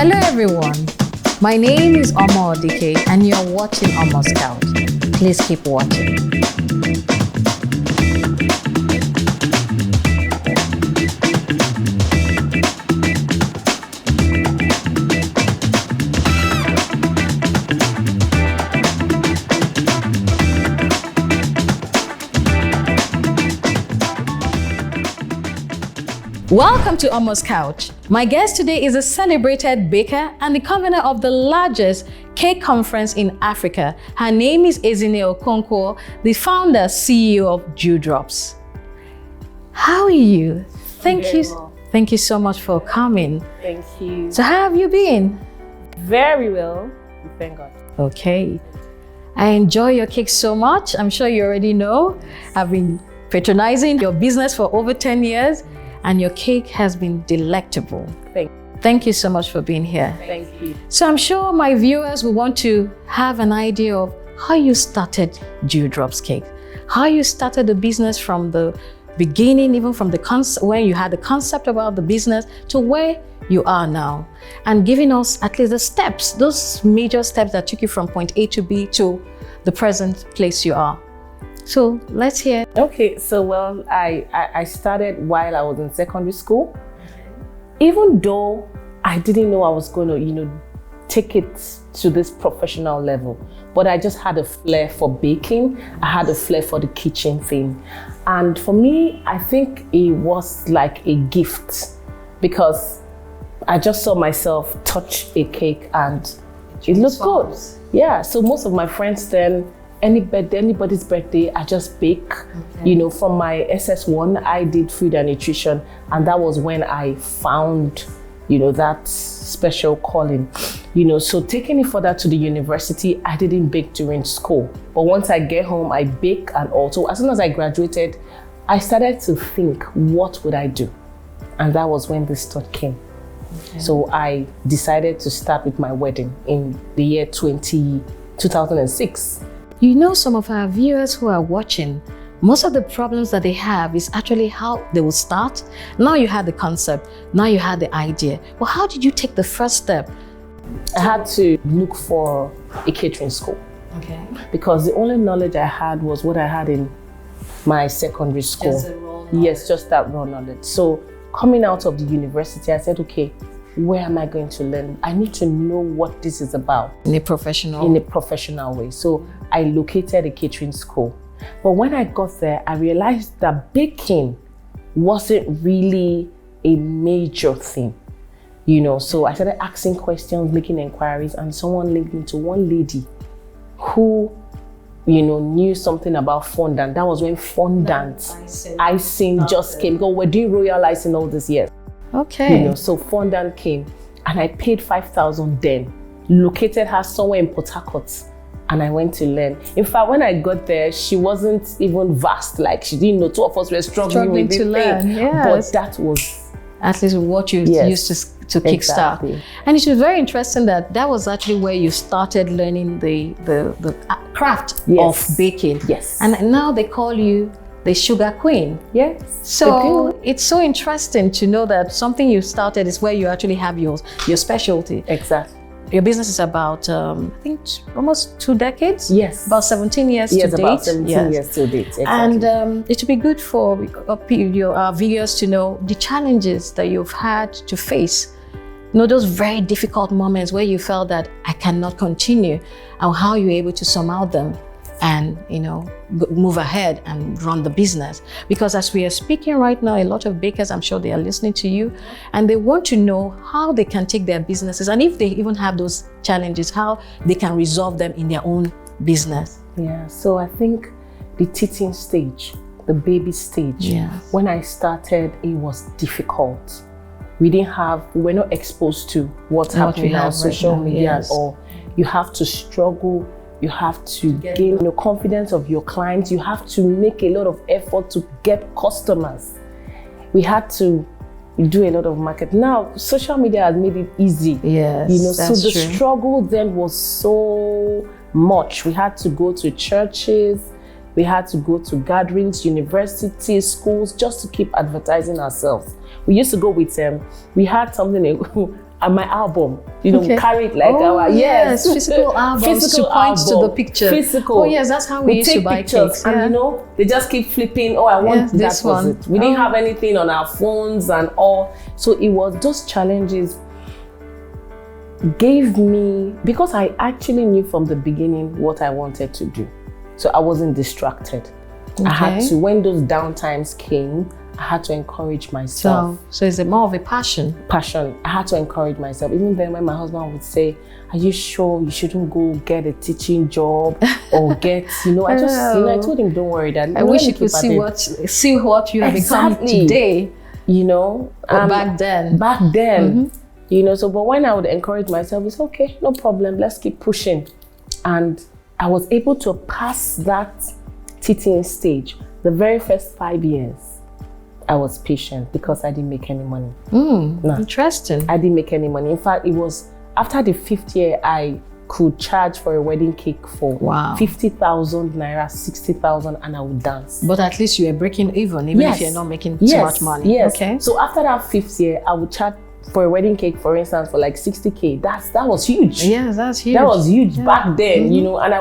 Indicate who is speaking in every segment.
Speaker 1: Hello everyone, my name is Omon and you're watching Omon's Couch. Please keep watching. Welcome to Omon's Couch. My guest today is a celebrated baker and the convener of the largest cake conference in Africa. Her name is Ezinne Okonkwo, the founder, CEO of Dewdrops. How are you? Thank you so much for coming.
Speaker 2: Thank you.
Speaker 1: So how have you been?
Speaker 2: Very well, thank God.
Speaker 1: Okay. I enjoy your cake so much. I'm sure you already know. I've been patronizing your business for over 10 years. And your cake has been delectable. Thank you so much for being here.
Speaker 2: Thank you.
Speaker 1: So I'm sure my viewers will want to have an idea of how you started Dewdrops Cakes, how you started the business from the beginning, even from the concept, when you had the concept about the business to where you are now, and giving us at least the steps, those major steps that took you from point A to B to the present place you are. So let's hear.
Speaker 2: Okay, so well, I started while I was in secondary school. Even though I didn't know I was going to, take it to this professional level, but I just had a flair for baking. I had a flair for the kitchen thing. And for me, I think it was like a gift because I just saw myself touch a cake and it looked good. Yeah, so most of my friends then, anybody's birthday, I just bake. Okay. From my SS1, I did food and nutrition, and that was when I found, that special calling. So taking it further to the university, I didn't bake during school, but once I get home, I bake. And also, as soon as I graduated, I started to think, what would I do? And that was when this thought came. Okay. So I decided to start with my wedding in the year 2006.
Speaker 1: Some of our viewers who are watching, most of the problems that they have is actually how they will start. Now you had the concept, now you had the idea. Well, how did you take the first step?
Speaker 2: I had to look for a catering school. Okay. Because the only knowledge I had was what I had in my secondary school.
Speaker 1: Just the raw knowledge.
Speaker 2: Yes, just that raw knowledge. So coming out of the university, I said, okay, where am I going to learn? I need to know what this is about.
Speaker 1: In a professional
Speaker 2: way. So I located a catering school. But when I got there, I realized that baking wasn't really a major thing. So I started asking questions, making inquiries, and someone linked me to one lady who, knew something about fondant. That was when fondant icing just came. Because we're doing royal icing all these years.
Speaker 1: Okay.
Speaker 2: So fondant came and I paid 5,000 then, located her somewhere in Port Harcourt, and I went to learn. In fact, when I got there, she wasn't even vast, like she didn't know. Two of us were struggling
Speaker 1: to learn.
Speaker 2: Yes. But that was
Speaker 1: at least what you used to kickstart.
Speaker 2: Exactly.
Speaker 1: And it was very interesting that was actually where you started learning the craft of baking.
Speaker 2: Yes.
Speaker 1: And now they call you the sugar queen.
Speaker 2: Yes.
Speaker 1: So it's so interesting to know that something you started is where you actually have your specialty.
Speaker 2: Exactly.
Speaker 1: Your business is about, I think, almost 2 decades?
Speaker 2: Yes.
Speaker 1: About 17 years to date?
Speaker 2: Yes, about 17 years to date, exactly.
Speaker 1: And it would be good for our viewers to know the challenges that you've had to face. Those very difficult moments where you felt that I cannot continue, and how you're able to surmount them and move ahead and run the business. Because as we are speaking right now, a lot of bakers, I'm sure they are listening to you, and they want to know how they can take their businesses, and if they even have those challenges, how they can resolve them in their own business.
Speaker 2: Yeah, so I think the teething stage, the baby stage, when I started, it was difficult. We were not exposed to what's happening now, social media and all. You have to struggle. You have to gain the confidence of your clients. You have to make a lot of effort to get customers. We had to do a lot of marketing. Now, social media has made it easy.
Speaker 1: Yes,
Speaker 2: so the struggle then was so much. We had to go to churches. We had to go to gatherings, universities, schools, just to keep advertising ourselves. We used to go with we had something my album, carry it like our
Speaker 1: yes, physical albums to point to the picture.
Speaker 2: Physical.
Speaker 1: Oh yes, that's how we used to buy
Speaker 2: pictures,
Speaker 1: cakes.
Speaker 2: and they just keep flipping. Oh, I want that.
Speaker 1: This
Speaker 2: was
Speaker 1: one.
Speaker 2: it. We didn't have anything on our phones and all, so it was those challenges gave me, because I actually knew from the beginning what I wanted to do, so I wasn't distracted. I had to, when those downtimes came, I had to encourage myself.
Speaker 1: So is it more of a passion?
Speaker 2: Passion. I had to encourage myself. Even then when my husband would say, are you sure you shouldn't go get a teaching job or get, I told him, don't worry, Dad.
Speaker 1: I wish you could see what you have become today.
Speaker 2: Back then. So, but when I would encourage myself, it's okay, no problem, let's keep pushing. And I was able to pass that teaching stage. The very first 5 years, I was patient because I didn't make any money.
Speaker 1: Interesting.
Speaker 2: I didn't make any money. In fact, it was after the 5th year, I could charge for a wedding cake for 50,000 naira, 60,000, and I would dance.
Speaker 1: But at least you were breaking even if you're not making too much money.
Speaker 2: Yes.
Speaker 1: Okay.
Speaker 2: So after that 5th year, I would charge for a wedding cake, for instance, for like 60K. That was huge.
Speaker 1: Yes, that's huge.
Speaker 2: That was huge back then, and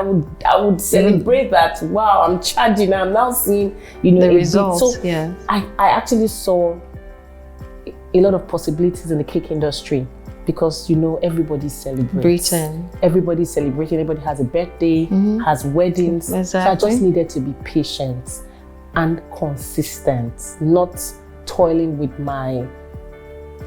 Speaker 2: I would celebrate that. Wow, I'm charging. I'm now seeing,
Speaker 1: the results.
Speaker 2: So I actually saw a lot of possibilities in the cake industry because everybody celebrates. Everybody's celebrating. Everybody has a birthday, has weddings.
Speaker 1: Exactly.
Speaker 2: So I just needed to be patient and consistent, not toiling with my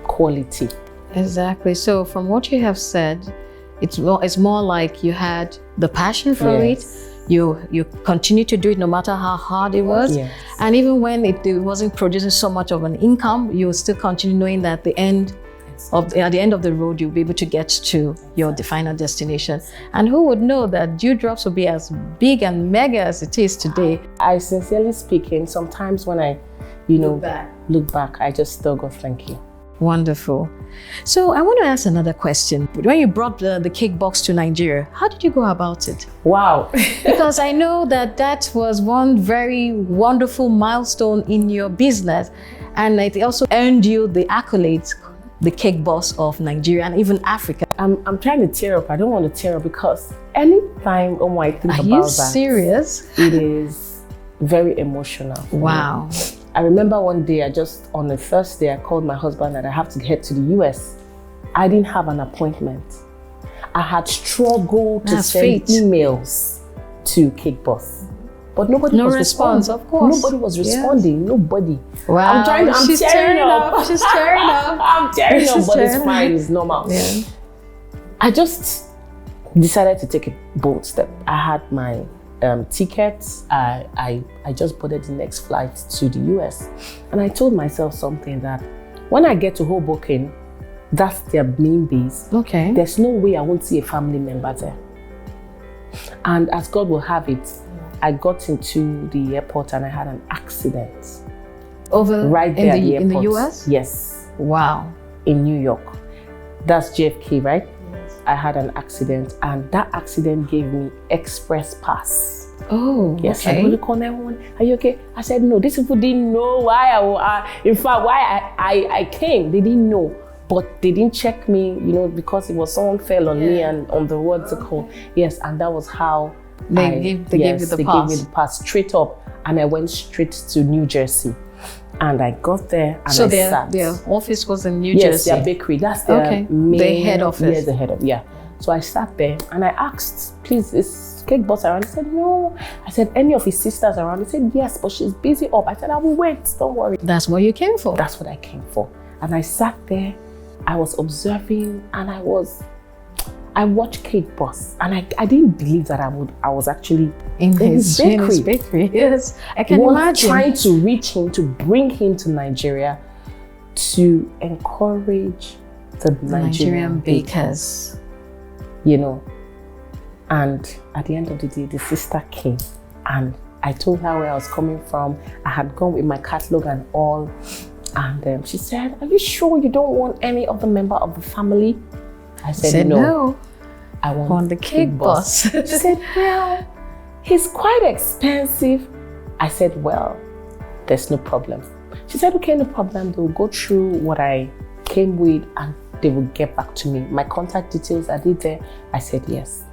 Speaker 2: quality.
Speaker 1: Exactly. So from what you have said, it's more like you had the passion for it. You continue to do it no matter how hard it was. And even when it wasn't producing so much of an income, you still continue knowing that at the end of the road, you'll be able to get to your final destination. And who would know that Dewdrops will be as big and mega as it is today?
Speaker 2: I sincerely speaking, sometimes when I, look back, I just still go, thank you.
Speaker 1: Wonderful. So I want to ask another question. When you brought the cake box to Nigeria, how did you go about it?
Speaker 2: Wow.
Speaker 1: Because I know that was one very wonderful milestone in your business, and it also earned you the accolades, the cake boss of Nigeria and even Africa.
Speaker 2: I'm trying to tear up. I don't want to tear up because anytime I think about that. Are
Speaker 1: you serious?
Speaker 2: It is very emotional.
Speaker 1: Wow.
Speaker 2: I remember one day, on the first day, I called my husband that I have to head to the US. I didn't have an appointment. I had struggled to send emails to Cake Boss. But nobody was responding.
Speaker 1: Of course.
Speaker 2: Nobody was responding. Nobody.
Speaker 1: Wow. She's tearing up. She's tearing up.
Speaker 2: I'm tearing up, but it's fine. It's normal.
Speaker 1: Yeah.
Speaker 2: I just decided to take a bold step. I had my tickets. I just boarded the next flight to the US, and I told myself something that when I get to Hoboken, that's their main base.
Speaker 1: Okay.
Speaker 2: There's no way I won't see a family member there. And as God will have it, I got into the airport and I had an accident. Right there at the airport.
Speaker 1: In the US?
Speaker 2: Yes.
Speaker 1: Wow.
Speaker 2: In New York. That's JFK, right? I had an accident, and that accident gave me express pass.
Speaker 1: Oh,
Speaker 2: yes.
Speaker 1: Okay.
Speaker 2: I go to call 911. Are you okay? I said no. These people didn't know why in fact, why I came. They didn't know, but they didn't check me, because it was someone fell on me and on the what's it called. Yes, and that was how
Speaker 1: they gave you the pass.
Speaker 2: They gave me the pass straight up, and I went straight to New Jersey. And I got there and
Speaker 1: so
Speaker 2: I sat.
Speaker 1: Their office was in New
Speaker 2: Jersey?
Speaker 1: Jersey?
Speaker 2: Yes, their bakery. That's their main...
Speaker 1: The head office?
Speaker 2: Yes, the head office, yeah. So I sat there and I asked, please, is Cake Boss around? He said, no. I said, any of his sisters around? He said, yes, but she's busy up. I said, I will wait, don't worry.
Speaker 1: That's what you came for?
Speaker 2: That's what I came for. And I sat there, I was observing, and I watched Cake Boss, and I didn't believe that I was actually in his bakery.
Speaker 1: Yes, I can imagine.
Speaker 2: Trying to reach him, to bring him to Nigeria, to encourage the Nigerian bakers. And at the end of the day, the sister came, and I told her where I was coming from. I had gone with my catalog and all, and she said, are you sure you don't want any of the member of the family? I said no. I want
Speaker 1: the Cake Boss.
Speaker 2: She said, well, he's quite expensive. I said, well, there's no problem. She said, okay, no problem. They'll go through what I came with and they will get back to me. My contact details, are they there? I said yes.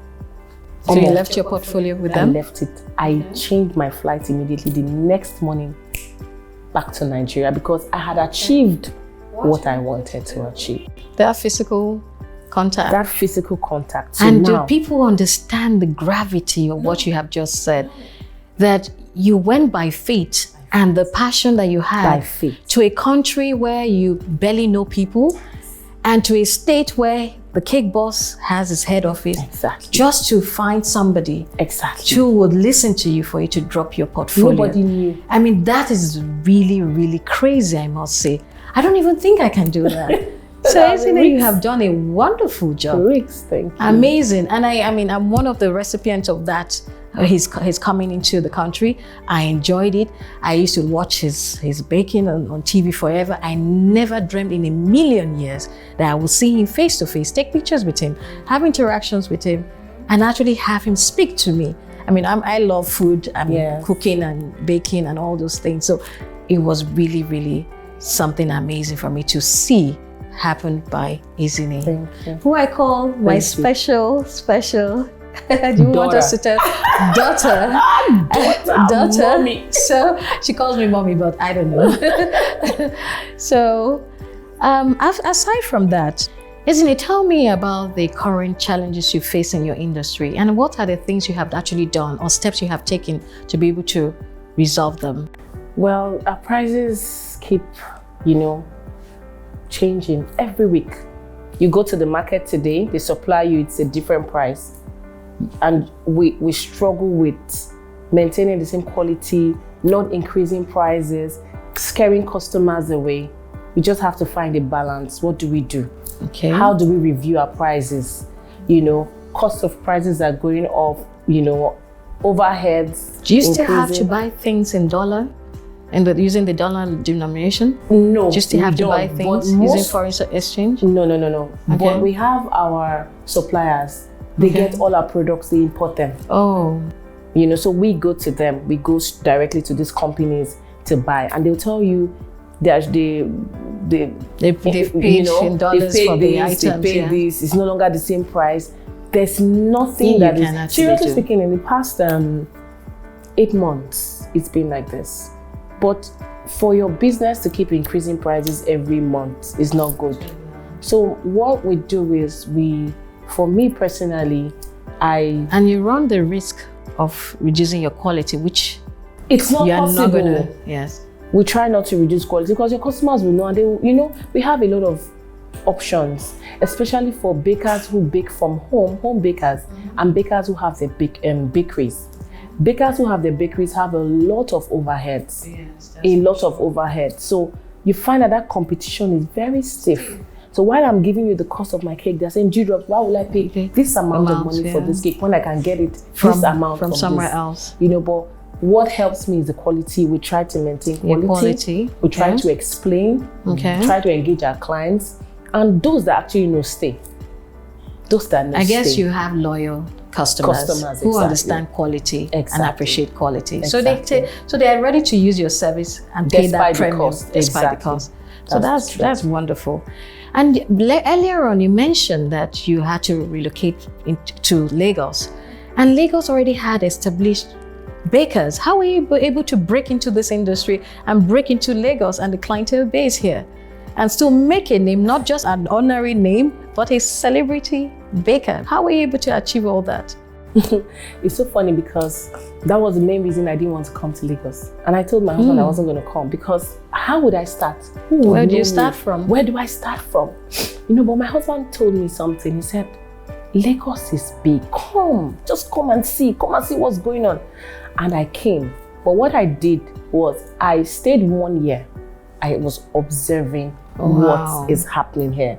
Speaker 1: So you left your portfolio with them?
Speaker 2: I left it. I changed my flight immediately the next morning back to Nigeria because I had achieved what I wanted to achieve.
Speaker 1: That physical contact.
Speaker 2: That physical contact. So
Speaker 1: and
Speaker 2: now,
Speaker 1: do people understand the gravity of what you have just said? That you went by faith and the passion that you had to a country where you barely know people and to a state where the cake boss has his head office, just to find somebody who would listen to you for you to drop your portfolio.
Speaker 2: Nobody knew.
Speaker 1: I mean, that is really, really crazy, I must say. I don't even think I can do that. So Ezinne, you have done a wonderful job.
Speaker 2: Thank you.
Speaker 1: Amazing. And I mean, I'm one of the recipients of that. He's coming into the country. I enjoyed it. I used to watch his baking on TV forever. I never dreamed in a million years that I would see him face to face, take pictures with him, have interactions with him, and actually have him speak to me. I mean, I love food. Cooking and baking and all those things. So it was really, really something amazing for me to see happen by Ezinne.
Speaker 2: Thank you.
Speaker 1: Who I call my special do you want us to tell daughter?
Speaker 2: Mommy.
Speaker 1: So she calls me mommy, but I don't know. So aside from that, Ezinne, tell me about the current challenges you face in your industry and what are the things you have actually done or steps you have taken to be able to resolve them?
Speaker 2: Well, our prices keep, changing every week. You go to the market today, they supply you, it's a different price. And we struggle with maintaining the same quality, not increasing prices, scaring customers away. We just have to find a balance. What do we do?
Speaker 1: Okay.
Speaker 2: How do we review our prices? Cost of prices are going up, overheads.
Speaker 1: Do you still have to buy things in dollar? And using the dollar denomination?
Speaker 2: No.
Speaker 1: Just to have to buy things using foreign exchange?
Speaker 2: No.
Speaker 1: Okay.
Speaker 2: But we have our suppliers. They get all our products, they import them.
Speaker 1: Oh.
Speaker 2: So we go to them, we go directly to these companies to buy, and they'll tell you that they've
Speaker 1: paid in dollars for the items.
Speaker 2: They paid this, it's no longer the same price. There's nothing that is, seriously speaking, in the past 8 months, it's been like this. But for your business to keep increasing prices every month is not good. So what we do is for me personally, And
Speaker 1: you run the risk of reducing your quality, which
Speaker 2: it's not possible.
Speaker 1: Not gonna, yes.
Speaker 2: We try not to reduce quality because your customers will know, and they will, we have a lot of options, especially for bakers who bake from home bakers, and bakers who have their bakeries. Bakers who have their bakeries have a lot of overheads, So you find that competition is very stiff. So while I'm giving you the cost of my cake, they're saying, Dewdrops, why will I pay this amount of money for this cake when I can get it this amount
Speaker 1: from somewhere else?
Speaker 2: But what helps me is the quality. We try to maintain quality. We try to explain. Try to engage our clients, and those that actually stay. Those that
Speaker 1: I guess you have loyal customers who understand quality and appreciate quality.
Speaker 2: Exactly.
Speaker 1: So they are ready to use your service and pay that premium despite the cost. So that's wonderful. And earlier on, you mentioned that you had to relocate to Lagos, and Lagos already had established bakers. How were you able to break into this industry and break into Lagos and the clientele base here and still make a name, not just an honorary name, but a celebrity baker? How were you able to achieve all that?
Speaker 2: It's so funny because that was the main reason I didn't want to come to Lagos. And I told my husband I wasn't going to come because how would I start?
Speaker 1: Where do you start from?
Speaker 2: Where do I start from? But my husband told me something. He said, Lagos is big. Just come and see what's going on. And I came. But what I did was I stayed 1 year. I was observing what is happening here.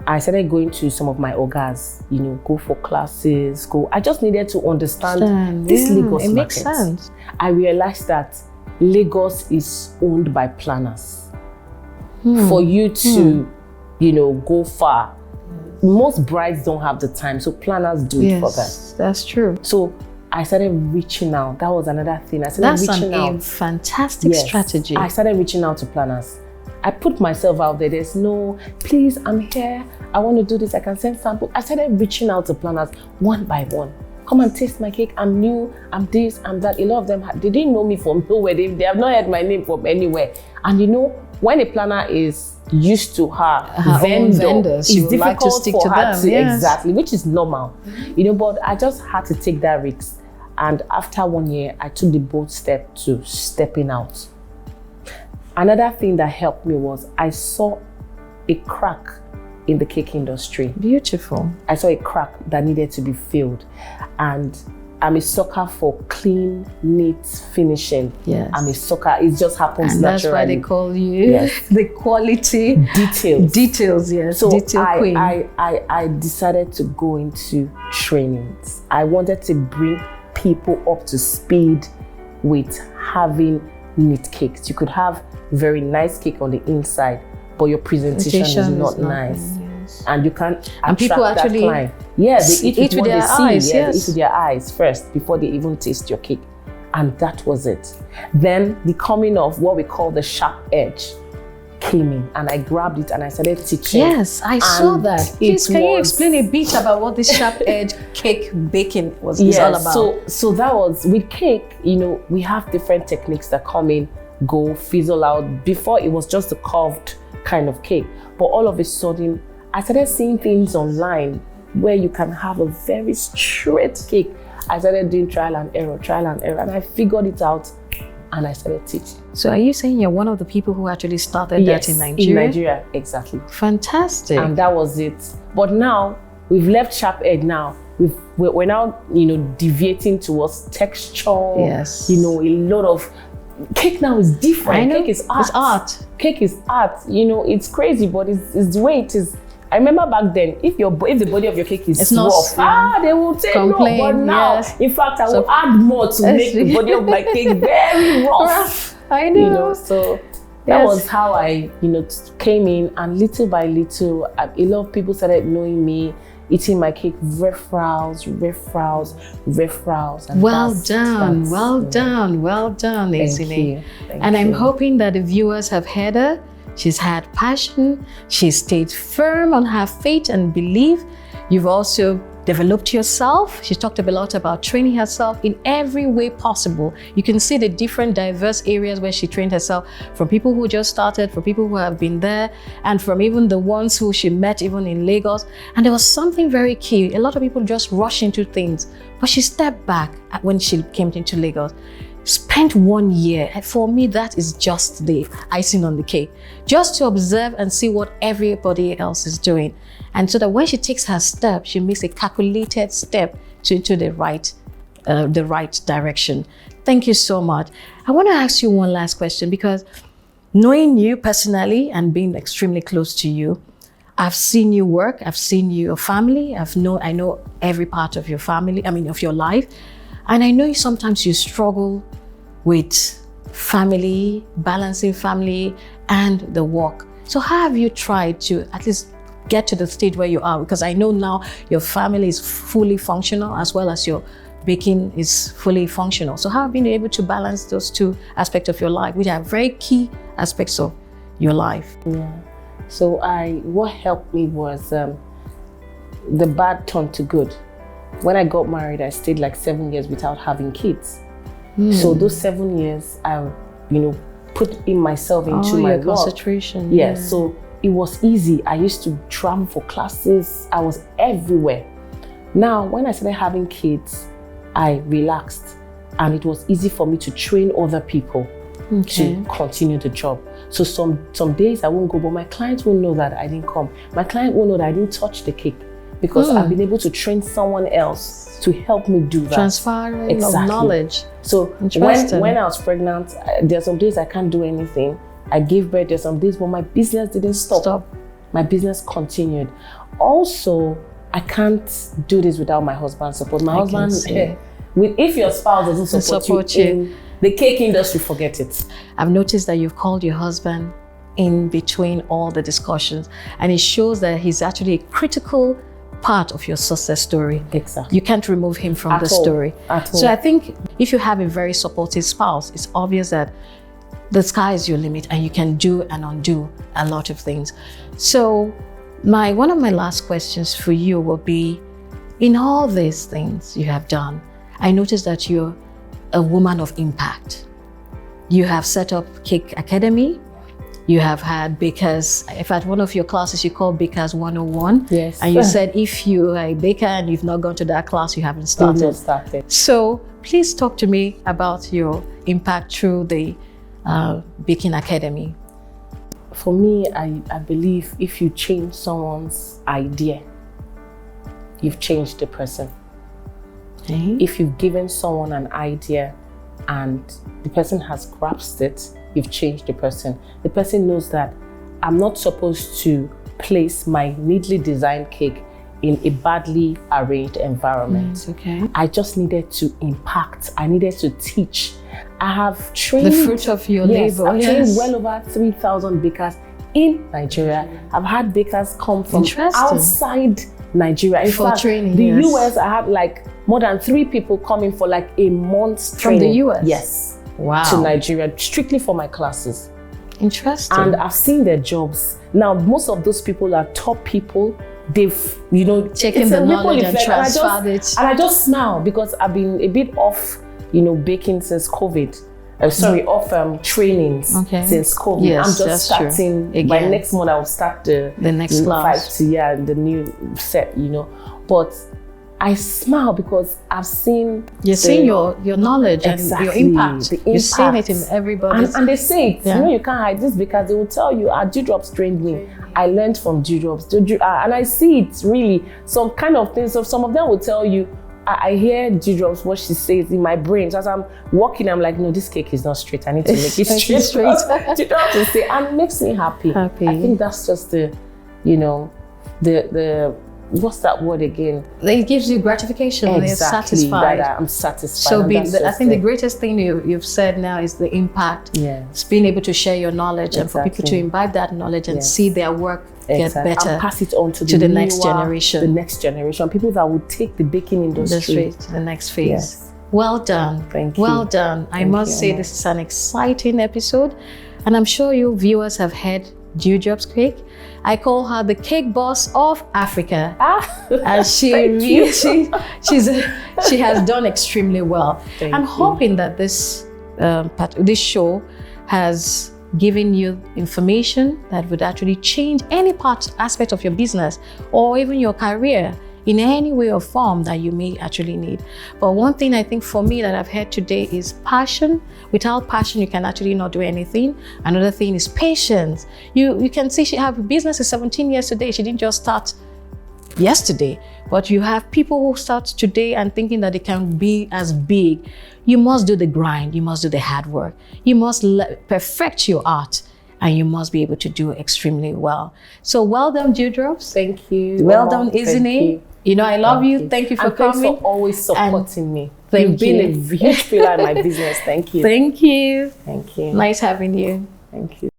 Speaker 2: I started going to some of my ogas, go for classes, I just needed to understand this Lagos market. It makes sense. I realized that Lagos is owned by planners. For you to, go far, most brides don't have the time, so planners do it for them.
Speaker 1: That's true.
Speaker 2: So I started reaching out. That was another thing. I started reaching out.
Speaker 1: That's a fantastic strategy.
Speaker 2: I started reaching out to planners. I put myself out there. There's no, please, I'm here. I want to do this. I can send sample. I started reaching out to planners one by one. Come and taste my cake. I'm new. I'm this. I'm that. A lot of them, they didn't know me from nowhere. They have not heard my name from anywhere. And you know, when a planner is used to her vendors, it's difficult like to stick for to her them. To exactly, which is normal. You know, but I just had to take that risk. And after 1 year, I took the bold step to stepping out. Another thing that helped me was I saw a crack in the cake industry.
Speaker 1: Beautiful.
Speaker 2: I saw a crack that needed to be filled. And I'm a sucker for clean, neat finishing.
Speaker 1: Yes.
Speaker 2: I'm a sucker. It just happens
Speaker 1: and
Speaker 2: naturally.
Speaker 1: That's why they call you the quality
Speaker 2: details.
Speaker 1: Details, yes.
Speaker 2: So
Speaker 1: Detail queen.
Speaker 2: I decided to go into trainings. I wanted to bring people up to speed with having neat cakes. You could have very nice cake on the inside, but your presentation is not nice. Yes. And you can't attract
Speaker 1: and people actually
Speaker 2: that client. Yeah, they eat with
Speaker 1: their eyes.
Speaker 2: Yeah, they eat with their eyes first before they even taste your cake. And that was it. Then the coming of what we call the sharp edge came in, and I grabbed it and I started teaching.
Speaker 1: Yes, I saw that. Please, can you explain a bit about what this sharp edge cake baking is all about?
Speaker 2: So that was, with cake, you know, we have different techniques that come in, go, fizzle out. Before it was just a curved kind of cake. But all of a sudden, I started seeing things online where you can have a very straight cake. I started doing trial and error, and I figured it out and I started teaching.
Speaker 1: So are you saying you're one of the people who actually started that in Nigeria?
Speaker 2: In Nigeria, exactly.
Speaker 1: Fantastic.
Speaker 2: And that was it. But now, we've left sharp edge now. We're now, you know, deviating towards texture.
Speaker 1: Yes.
Speaker 2: You know, a lot of cake now is different.
Speaker 1: I know.
Speaker 2: Cake is art.
Speaker 1: It's art.
Speaker 2: Cake is art. You know, it's crazy, but it's the way it is. I remember back then, if the body of your cake is rough, they will say
Speaker 1: complain,
Speaker 2: no. But now, in fact, I will add more to make the body of my cake very rough.
Speaker 1: I know.
Speaker 2: You know, so that was how I, you know, came in, and little by little, a lot of people started knowing me, eating my cake, referrals. And
Speaker 1: well done, Ezinne. And I'm hoping that the viewers have heard her. She's had passion. She stayed firm on her faith and belief. You've also developed yourself. She talked a lot about training herself in every way possible. You can see the different diverse areas where she trained herself, from people who just started, from people who have been there, and from even the ones who she met even in Lagos. And there was something very key. A lot of people just rush into things, but she stepped back when she came into Lagos. Spent 1 year. For me, that is just the icing on the cake. Just to observe and see what everybody else is doing. And so that when she takes her step, she makes a calculated step into the right direction. Thank you so much. I want to ask you one last question, because knowing you personally and being extremely close to you, I've seen you work, I've seen your family, I know every part of your family, of your life. And I know sometimes you struggle with family, balancing family and the work. So how have you tried to at least get to the stage where you are? Because I know now your family is fully functional, as well as your baking is fully functional. So how have you been able to balance those two aspects of your life, which are very key aspects of your life?
Speaker 2: Yeah. So what helped me was the bad turned to good. When I got married, I stayed like 7 years without having kids. So those 7 years, I, put in myself into my work.
Speaker 1: Concentration.
Speaker 2: Yeah, so it was easy. I used to travel for classes. I was everywhere. Now, when I started having kids, I relaxed, and it was easy for me to train other people to continue the job. So some days I won't go, but my clients will know that I didn't come. My client will know that I didn't touch the cake, because I've been able to train someone else to help me do that.
Speaker 1: Transferring of knowledge.
Speaker 2: So when I was pregnant, there's some days I can't do anything. I gave birth, there's some days, but my business didn't stop. My business continued. Also, I can't do this without my husband's support. My husband, if your spouse doesn't support you in the cake industry, forget it.
Speaker 1: I've noticed that you've called your husband in between all the discussions, and it shows that he's actually a critical part of your success story.
Speaker 2: Exactly.
Speaker 1: You can't remove him from the story. So I think if you have a very supportive spouse, it's obvious that the sky is your limit and you can do and undo a lot of things. So one of my last questions for you will be, in all these things you have done, I noticed that you're a woman of impact. You have set up Cake Academy. You have had bakers. In fact, one of your classes you call Bakers 101.
Speaker 2: Yes.
Speaker 1: And you said if you are a baker and you've not gone to that class, you haven't started. So please talk to me about your impact through the Baking Academy.
Speaker 2: For me, I believe if you change someone's idea, you've changed the person.
Speaker 1: Okay.
Speaker 2: If you've given someone an idea and the person has grasped it, you've changed the person. The person knows that I'm not supposed to place my neatly designed cake in a badly arranged environment.
Speaker 1: Okay.
Speaker 2: I just needed to impact. I needed to teach. I have trained
Speaker 1: the fruit of your labor.
Speaker 2: I've trained well over 3,000 bakers in Nigeria. I've had bakers come from outside Nigeria. In fact,
Speaker 1: training,
Speaker 2: the US, I have like more than 3 people coming for like a month's training.
Speaker 1: From the US?
Speaker 2: Yes.
Speaker 1: Wow.
Speaker 2: To Nigeria, strictly for my classes.
Speaker 1: Interesting.
Speaker 2: And I've seen their jobs. Now, most of those people are top people. They've,
Speaker 1: taken the knowledge and transferred it.
Speaker 2: And I just smile because I've been a bit off, baking since COVID. Off trainings since COVID.
Speaker 1: Yes,
Speaker 2: I'm just starting. By next month, I will start the
Speaker 1: next class.
Speaker 2: The new set, But I smile because I've seen...
Speaker 1: You're seeing your knowledge and your impact. You're seeing it in everybody.
Speaker 2: And they say it. You can't hide this because they will tell you, Dewdrops trained me. I learned from Dewdrops. And I see it really. Some kind of things. So some of them will tell you, I hear Dewdrops, what she says in my brain. So as I'm walking, I'm like, no, this cake is not straight. I need to make it straight. Dewdrops will say, and it makes me happy. I think that's just the what's that word again?
Speaker 1: It gives you gratification.
Speaker 2: Exactly.
Speaker 1: You're satisfied.
Speaker 2: I'm satisfied.
Speaker 1: So I think the greatest thing you've said now is the impact.
Speaker 2: Yes.
Speaker 1: It's being able to share your knowledge and for people to imbibe that knowledge and see their work get better.
Speaker 2: And pass it on to the
Speaker 1: next generation.
Speaker 2: The next generation. People that will take the baking industry
Speaker 1: to the next phase.
Speaker 2: Yes.
Speaker 1: Well done.
Speaker 2: Thank you.
Speaker 1: Well done. I must say this is an exciting episode. And I'm sure you viewers have heard Dewdrops Cake. I call her the cake boss of Africa. And she has done extremely well. I'm hoping that this show has given you information that would actually change any aspect of your business or even your career in any way or form that you may actually need. But one thing I think for me that I've heard today is passion. Without passion, you can actually not do anything. Another thing is patience. You can see she have business is 17 years today. She didn't just start yesterday, but you have people who start today and thinking that they can be as big. You must do the grind. You must do the hard work. You must perfect your art. And you must be able to do extremely well. So well done, Dewdrops.
Speaker 2: Thank you.
Speaker 1: Well done, Ezinne. I love you. Thank you for coming.
Speaker 2: Thanks for always supporting me. You've been a huge pillar in my business. Thank you.
Speaker 1: Thank you.
Speaker 2: Thank you.
Speaker 1: Nice having you.
Speaker 2: Thank you.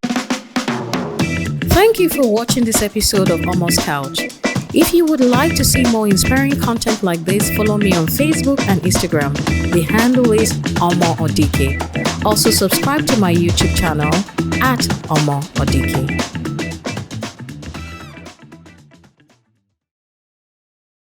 Speaker 1: Thank you for watching this episode of Omon's Couch. If you would like to see more inspiring content like this, follow me on Facebook and Instagram. The handle is Omon Odike. Also subscribe to my YouTube channel at Omon Odike.